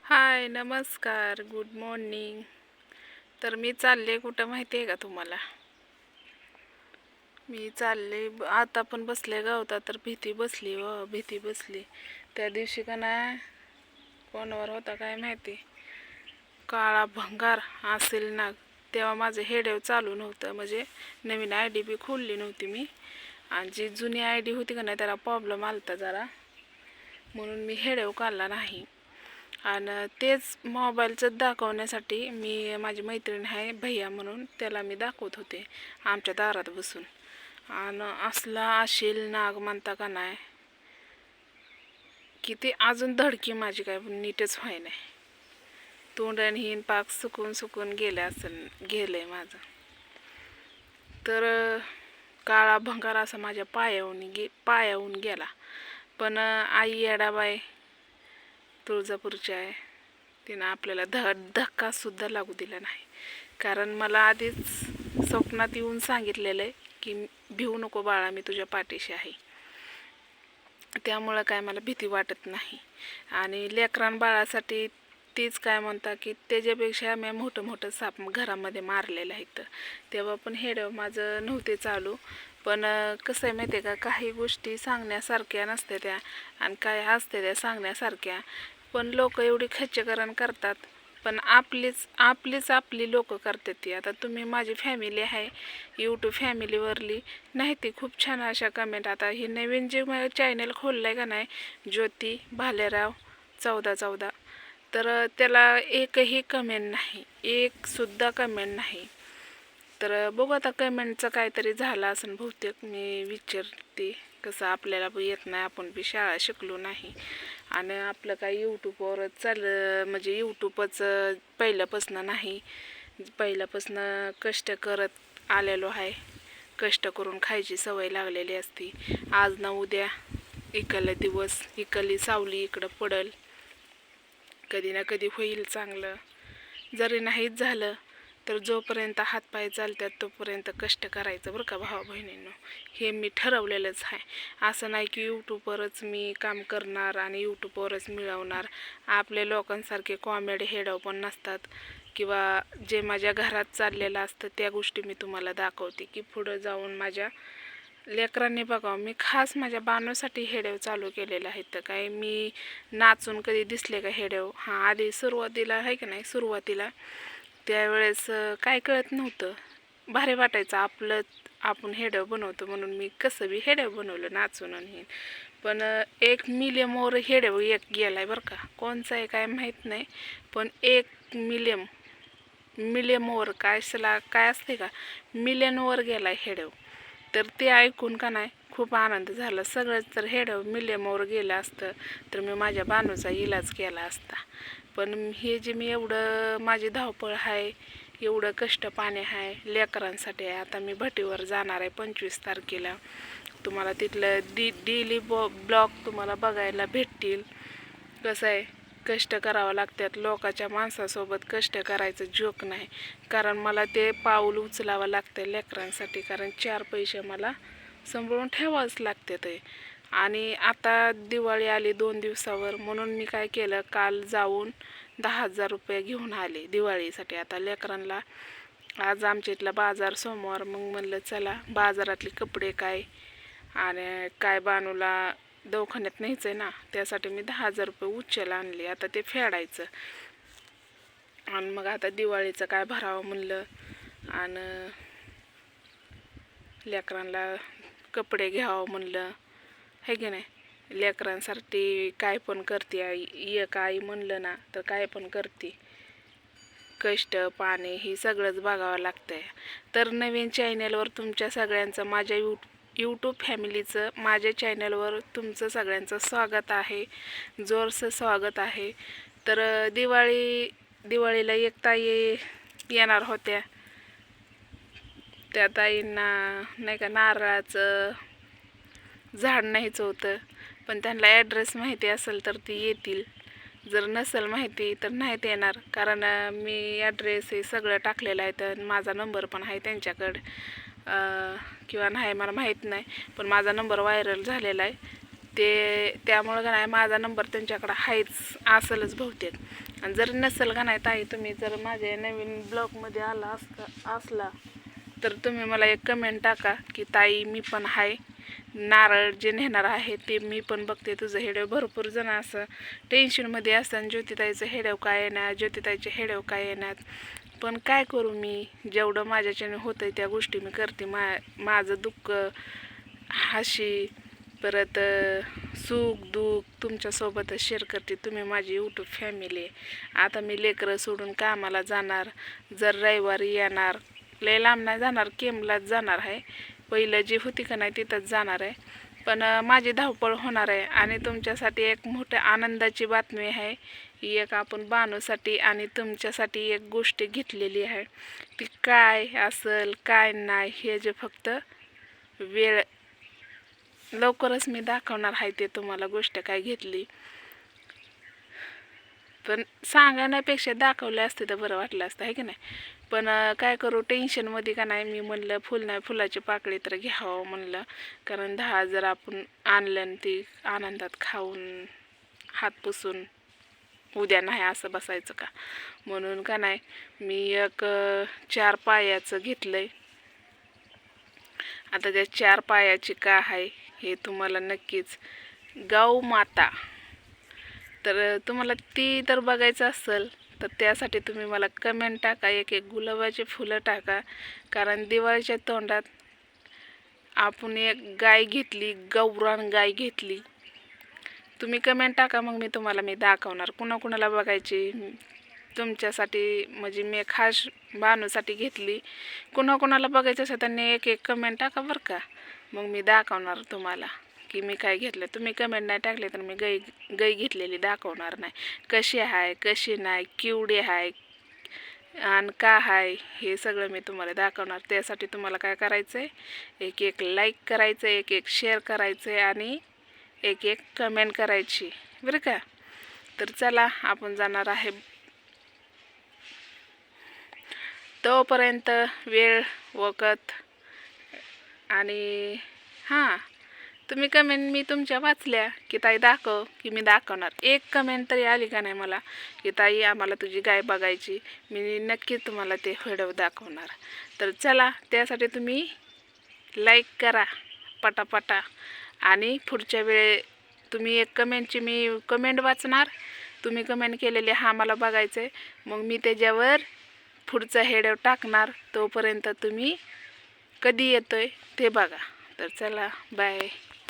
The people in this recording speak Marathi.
हाय, नमस्कार, गुड मॉर्निंग. तर मी चालले कुठं माहिती आहे का तुम्हाला? मी चालले आता पण बसले गावता तर भीती बसली. त्या दिवशी का नाही फोनवर होता काय माहिती, काळा भंगार असेल ना. तेव्हा माझं हेडेव चालू नव्हतं, म्हणजे नवीन आय डी बी खोलली नव्हती मी, आणि जी जुनी आय डी होती का नाही त्याला प्रॉब्लेम आलता जरा, म्हणून मी हेडेव काढला नाही. आणि तेच मोबाईलचं दाखवण्यासाठी मी, माझी मैत्रीण आहे भैया म्हणून, त्याला मी दाखवत होते आमच्या दारात बसून. आणि असला असेल नाग म्हणता का नाही, की ते अजून धडकी माझी काय नीटच व्हाय नाही. तोंडाने हिन पाक सुकून गेलंय माझं. तर काळा भंगार असा माझ्या पायाहून गेला. पण आई येडाबाई तुळजापूरची आहे, तिनं आपल्याला धक्कासुद्धा लागू दिला नाही. कारण मला आधीच स्वप्नात येऊन सांगितलेलं आहे की भिवू नको बाळा, मी तुझ्या पाठीशी आहे. त्यामुळं काय मला भीती वाटत नाही. आणि लेकरान बाळासाठी तीच काय म्हणता की त्याच्यापेक्षा मी मोठं साप घरामध्ये मारलेलं आहे. तेव्हा पण हेडं माझं नव्हते चालू. पण कसं आहे माहिती आहे का, काही गोष्टी सांगण्यासारख्या नसते त्या, आणि काय असते त्या सांगण्यासारख्या. पण लोक एवढी खच्चीकरण करतात, पण आपली लोक करतात ती. आता तुम्ही माझी फॅमिली आहे यूट्यूब फॅमिलीवरली, नाही ती खूप छान अशा कमेंट. आता ही नवीन जे चॅनल खोललं आहे का नाही, ज्योती भालेराव 1414, तर त्याला एकही कमेंट नाही, एकसुद्धा कमेंट नाही. तर बघू आता कमेंटचं काहीतरी झालं असं बहुतेक. मी विचारते, कसं आपल्याला येत नाही, आपण बी शाळा शिकलो नाही, आणि आपलं काय यूट्यूबवरच म्हणजे यूट्यूबच पहिल्यापासून नाही. पहिल्यापासून कष्ट करत आलेलो आहे, कष्ट करून खायची सवय लागलेली असती. आज ना उद्या इकडला दिवस, इकडली सावली इकडं पडल, कधी ना कधी होईल चांगलं. जरी नाहीच झालं तर जोपर्यंत हातपाय चालतात तोपर्यंत कष्ट करायचं बरं का भावा बहिणींनो. हे मी ठरवलेलंच आहे. असं नाही की यूट्यूबवरच मी काम करणार आणि यूट्यूबवरच मिळवणार. आपल्या लोकांसारखे कॉमेडी हेडव पण नसतात, किंवा जे माझ्या घरात चाललेलं असतं त्या गोष्टी मी तुम्हाला दाखवते, की पुढं जाऊन माझ्या लेकरांनी बघावं. मी खास माझ्या बानूसाठी हेडेव चालू केलेलं आहे. तर काय मी नाचून कधी दिसले का हेडेव? हां, आधी सुरुवातीला आहे की नाही, सुरुवातीला त्यावेळेस काय कळत नव्हतं, भारी वाटायचं आपण हेडेव बनवतो म्हणून. मी कसं बी हेडेव बनवलं नाचून आणि. पण 1 मिलियनवर हेडेव एक गेला आहे बरं का. कोणचा आहे काय माहीत नाही, पण 1 मिलियनवर काय असते का, मिलियनवर गेला आहे हेडेव. तर ते ऐकून का नाही खूप आनंद झाला. सगळंच जर हेडेव मिलियनवर गेलं असतं तर मी माझ्या बानूचा इलाज केला असता. पण हे जे मी एवढं माझी धावपळ आहे, एवढं कष्ट पाणी आहे लेकरांसाठी आहे. आता मी भटीवर जाणार आहे 25 तारखेला. तुम्हाला तिथलं डेली ब्लॉग तुम्हाला बघायला भेटतील. कसं आहे, कष्ट करावं लागतात. लोकाच्या माणसासोबत कष्ट करायचं जोक नाही. कारण मला ते पाऊल उचलावं लागतं लेकरांसाठी, कारण 4 पैसे मला सांभाळून ठेवावंच लागतात. आणि आता दिवाळी आली 2 दिवसावर, म्हणून मी काय केलं, काल जाऊन 10,000 रुपये घेऊन आले दिवाळीसाठी. आता लेकरांना आज आमच्या इथला बाजार सोमवार, मग म्हणलं चला बाजारातले कपडे काय आणि काय बानूला दवाखान्यात न्यायचं आहे ना, त्यासाठी मी 10,000 रुपये उचल आणले. आता ते फेडायचं, आणि मग आता दिवाळीचं काय भरावं म्हणलं, आणि लेकरांना कपडे घ्यावं म्हणलं, हे की नाही. लेकरांसाठी काय पण करते आई, एक आई म्हणलं ना तर काय पण करते. कष्ट पाणी हे सगळंच बघावं लागतंय. तर नवीन चॅनलवर तुमच्या सगळ्यांचं, माझ्या यूट्यूब फॅमिलीचं माझ्या चॅनलवर तुमचं सगळ्यांचं स्वागत आहे, जोरचं स्वागत आहे. तर दिवाळीला एक ताई येणार होत्या. त्या ताईंना नाही का नारळाचं झाड न्यायचं होतं, पण त्यांना ॲड्रेस माहिती असेल तर ती येतील, जर नसेल माहिती तर नाहीत येणार. कारण मी ॲड्रेस हे सगळं टाकलेलं आहे, तर माझा नंबर पण आहे त्यांच्याकडं, किंवा नाही मला माहीत नाही, पण माझा नंबर व्हायरल झालेला आहे. त्यामुळं का नाही माझा नंबर त्यांच्याकडं आहेच असेलच बहुतेक. आणि जर नसेल का नाही ताई, तुम्ही जर माझ्या नवीन ब्लॉगमध्ये असला तर तुम्ही मला एक कमेंट टाका की ताई मी पण आहे, नारळ जे नेणार आहे ते मी पण बघते तुझं हेडेव. भरपूर जण असं टेन्शनमध्ये असतात, ज्योतिताईचं हेडेव काय येणार, ज्योतिताईचे हेडेव काय येणार. पण काय करू, मी जेवढं माझ्याच्याने होतं त्या गोष्टी मी करते. माझं दुःख, हाशी, परत सुख दुःख तुमच्यासोबतच शेअर करते. तुम्ही माझी यूट्यूब फॅमिली आहे. आता मी लेकरं सोडून कामाला जाणार, जर रविवारी येणार, लय लांब नाही जाणार, केमलाच जाणार आहे. पहिलं जी होती का नाही तिथंच जाणार आहे. पण माझी धावपळ होणार आहे. आणि तुमच्यासाठी एक मोठ्या आनंदाची बातमी आहे. ही एक आपण बानूसाठी आणि तुमच्यासाठी एक गोष्ट घेतलेली आहे. ती काय असेल काय नाही हे जे फक्त वेळ लवकरच मी दाखवणार आहे. ते तुम्हाला गोष्ट काय घेतली, पण सांगण्यापेक्षा दाखवले असते तर बरं वाटलं असतं आहे की नाही. पण काय करू, टेन्शनमध्ये का नाही मी म्हणलं फुल नाही फुलाची पाकळी तर घ्यावं म्हणलं. कारण 10 जर आपण आणलं ती आनंदात खाऊन हात पुसून उद्या नाही असं बसायचं का. म्हणून का नाही मी एक 4 पायाचं घेतलं आहे. आता त्या 4 पायाची का आहे हे तुम्हाला नक्कीच, गौ माता, तर तुम्हाला ती तर बघायचं असेल तर त्यासाठी तुम्ही मला कमेंट टाका, एक गुलाबाचे फुलं टाका. कारण दिवाळीच्या तोंडात आपण एक गाय घेतली, गौरान गाय घेतली. तुम्ही कमेंट टाका, मग मी तुम्हाला दाखवणार कुणाकुणाला बघायची. तुमच्यासाठी म्हणजे मी खास बानूसाठी घेतली. कुणाकुणाला बघायचं असेल त्यांनी एक कमेंट टाका बरं का, मग मी दाखवणार तुम्हाला की मी काय घेतलं. तुम्ही कमेंट नाही टाकले तर मी गाय घेतलेली दाखवणार नाही. कशी आहे कशी नाही, किवडी आहे आणि का आहे हे सगळं मी तुम्हाला दाखवणार. त्यासाठी तुम्हाला काय करायचं आहे, एक लाईक करायचं, एक शेअर करायचं आहे आणि एक कमेंट करायची बरं का. तर चला आपण जाणार आहे. तोपर्यंत वेळ वखत आणि हां, तुम्ही कमेंट मी तुमच्या वाचल्या की ताई दाखव, की मी दाखवणार. एक कमेंट तरी आली का नाही मला की ताई आम्हाला तुझी गाय बघायची, मी नक्की तुम्हाला ते व्हिडिओ दाखवणार. तर चला, त्यासाठी तुम्ही लाईक करा पटापटा. आणि पुढच्या वेळे तुम्ही एक कमेंटची मी कमेंट वाचणार. तुम्ही कमेंट केलेली हा मला बघायचं आहे, मग मी त्याच्यावर पुढचा हेडव टाकणार. तोपर्यंत तुम्ही कधी येतोय ते बघा. तर चला, बाय.